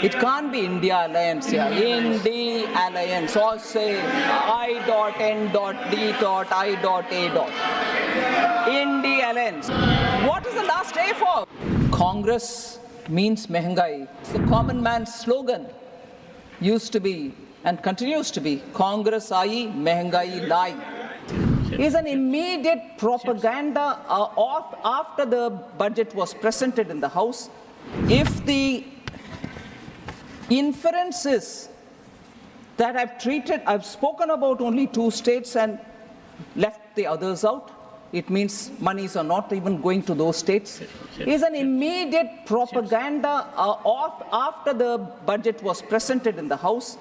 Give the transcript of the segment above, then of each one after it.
It can't be India alliance here. I.N.D.I.A alliance. Or say I.N.D.I.A. I.N.D.I.A alliance. What is the last A for? Congress means Mehengai. The common man's slogan used to be and continues to be Congress Aayi, Mehengai Lai. Is an immediate propaganda after the budget was presented in the House. If the inference is that I've spoken about only 2 states and left the others out, it means monies are not even going to those states. Is an immediate propaganda after the budget was presented in the House,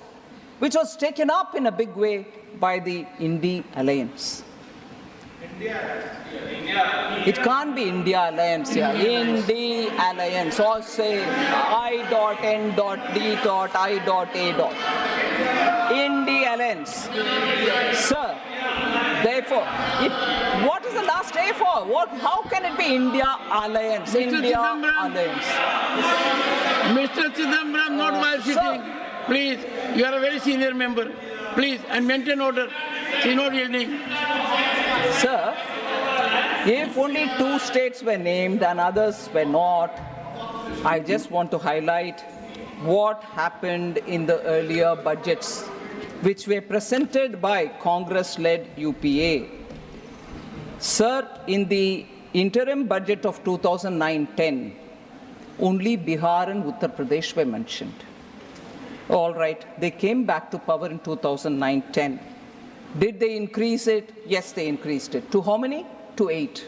which was taken up in a big way by the I.N.D.I.A alliance. It can't be India alliance here. I.N.D.I.A alliance. Or say I.N.D.I.A. I.N.D.I.A alliance. Sir, therefore, what is the last A for? How can it be India alliance? India alliance. Mr. Sitharaman, not while sitting. Please, you are a very senior member. Please, and maintain order. She is not yielding. Sir, if only 2 states were named and others were not, I just want to highlight what happened in the earlier budgets, which were presented by Congress-led UPA. Sir, in the interim budget of 2009-10, only Bihar and Uttar Pradesh were mentioned. All right, they came back to power in 2009-10. Did they increase it? Yes, they increased it. To how many? To 8.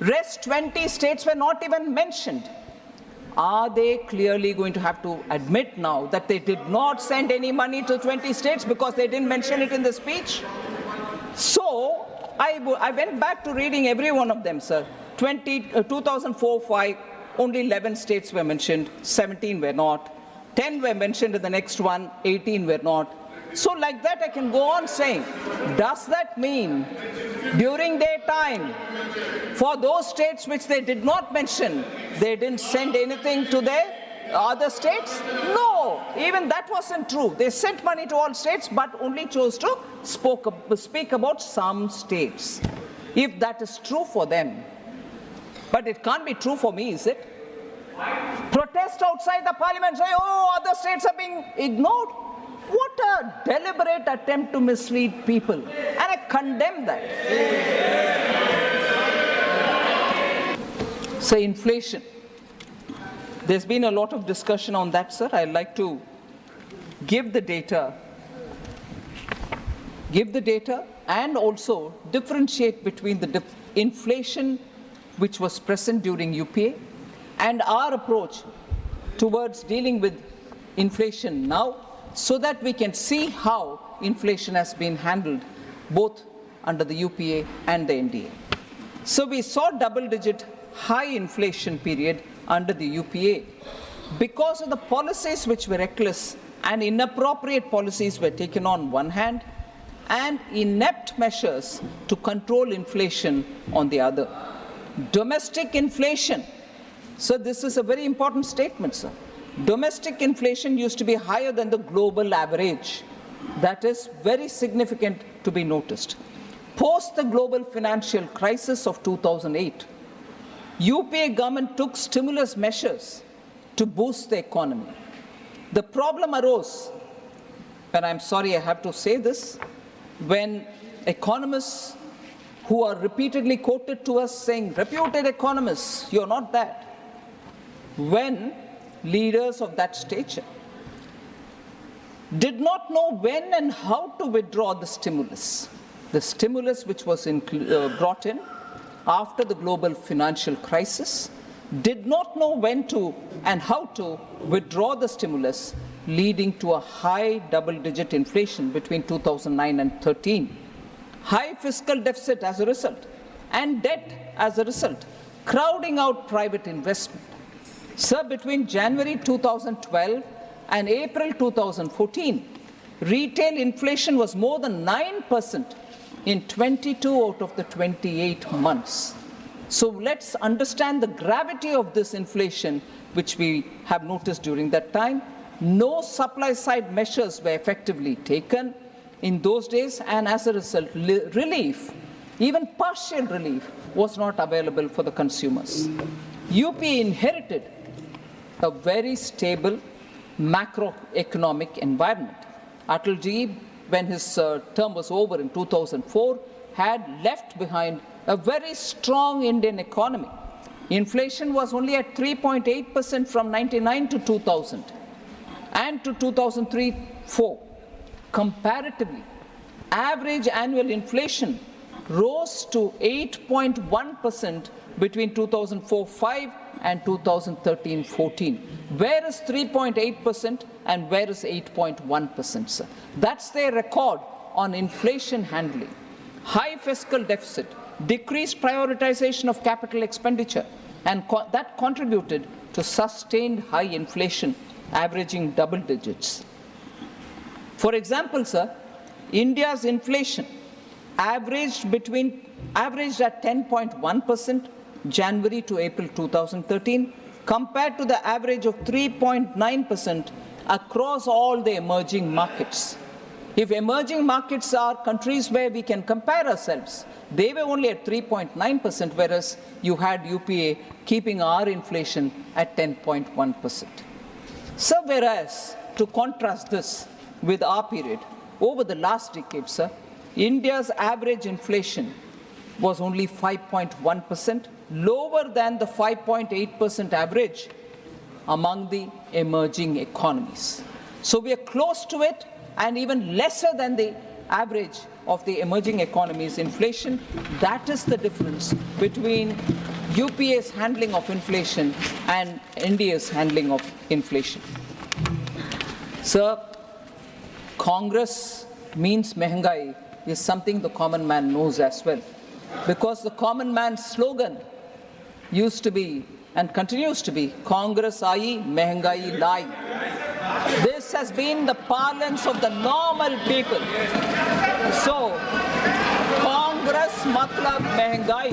Rest 20 states were not even mentioned. Are they clearly going to have to admit now that they did not send any money to 20 states because they didn't mention it in the speech? So, I went back to reading every one of them, sir. 2004-5, only 11 states were mentioned, 17 were not. 10 were mentioned in the next one, 18 were not. So like that I can go on saying, does that mean during their time, for those states which they did not mention, they didn't send anything to their other states? No, even that wasn't true. They sent money to all states but only chose to speak about some states. If that is true for them, but it can't be true for me, is it? Protest outside the parliament, say, oh, other states are being ignored. What a deliberate attempt to mislead people. And I condemn that. Say inflation. There's been a lot of discussion on that, sir. I'd like to give the data and also differentiate between the inflation which was present during UPA and our approach towards dealing with inflation now, so that we can see how inflation has been handled both under the UPA and the I.N.D.I.A. So we saw double-digit high inflation period under the UPA because of the policies which were reckless and inappropriate policies were taken on one hand and inept measures to control inflation on the other. Domestic inflation. So this is a very important statement, sir. Domestic inflation used to be higher than the global average. That is very significant to be noticed. Post the global financial crisis of 2008, UPA government took stimulus measures to boost the economy. The problem arose, and I'm sorry I have to say this, when economists who are repeatedly quoted to us saying, reputed economists, you're not that. When leaders of that stature did not know when and how to withdraw the stimulus which was brought in after the global financial crisis, did not know when to and how to withdraw the stimulus, leading to a high double-digit inflation between 2009 and 13, high fiscal deficit as a result, and debt as a result, crowding out private investment. Sir, between January 2012 and April 2014, retail inflation was more than 9% in 22 out of the 28 months. So let's understand the gravity of this inflation which we have noticed during that time. No supply side measures were effectively taken in those days, and as a result, relief, even partial relief, was not available for the consumers. UP inherited a very stable macroeconomic environment. Atalji, when his term was over in 2004, had left behind a very strong Indian economy. Inflation was only at 3.8% from 99 to 2000 and to 2003-04. Comparatively, average annual inflation rose to 8.1% between 2004-05 and 2013-14. Where is 3.8% and where is 8.1%, sir? That's their record on inflation handling. High fiscal deficit, decreased prioritization of capital expenditure, and that contributed to sustained high inflation, averaging double digits. For example, sir, India's inflation averaged at 10.1% January to April 2013, compared to the average of 3.9% across all the emerging markets. If emerging markets are countries where we can compare ourselves, they were only at 3.9%, whereas you had UPA keeping our inflation at 10.1%. So, whereas, to contrast this with our period, over the last decade, sir, India's average inflation was only 5.1%, lower than the 5.8% average among the emerging economies. So we are close to it and even lesser than the average of the emerging economies' inflation. That is the difference between UPA's handling of inflation and NDA's handling of inflation. Sir, Congress means mehengai is something the common man knows as well, because the common man's slogan used to be and continues to be Congress aayi, mehengai lai. This has been the parlance of the normal people. So, Congress matlab mehengai.